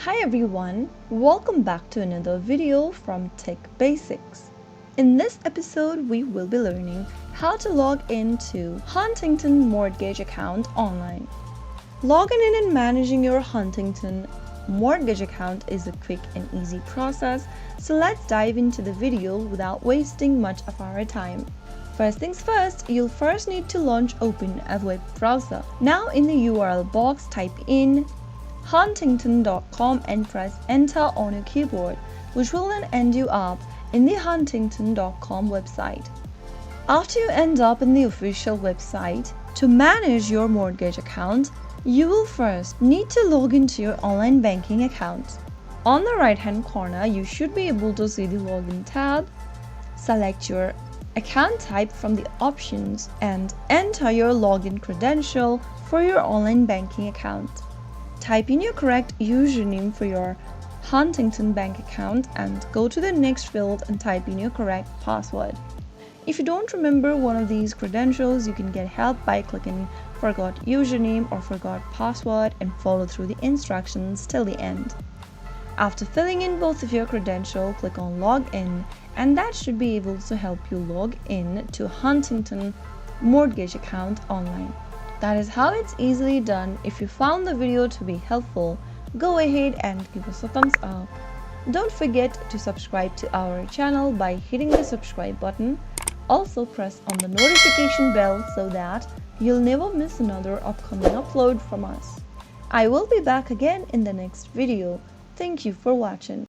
Hi everyone, welcome back to another video from Tech Basics. In this episode, we will be learning how to log into Huntington Mortgage account online. Logging in and managing your Huntington Mortgage account is a quick and easy process, so let's dive into the video without wasting much of our time. First things first, you'll first need to open a web browser. Now in the URL box, type in huntington.com and press enter on your keyboard, which will then end you up in the huntington.com website. After you end up in the official website, to manage your mortgage account, you will first need to log into your online banking account. On the right hand corner, you should be able to see the login tab. Select your account type from the options and enter your login credential for your online banking account. Type in your correct username for your Huntington Bank account and go to the next field and type in your correct password. If you don't remember one of these credentials, you can get help by clicking Forgot Username or Forgot Password and follow through the instructions till the end. After filling in both of your credentials, click on Login, and that should be able to help you log in to Huntington Mortgage account online. That is how it's easily done. If you found the video to be helpful, go ahead and give us a thumbs up. Don't forget to subscribe to our channel by hitting the subscribe button. Also press on the notification bell so that you'll never miss another upcoming upload from us. I will be back again in the next video. Thank you for watching.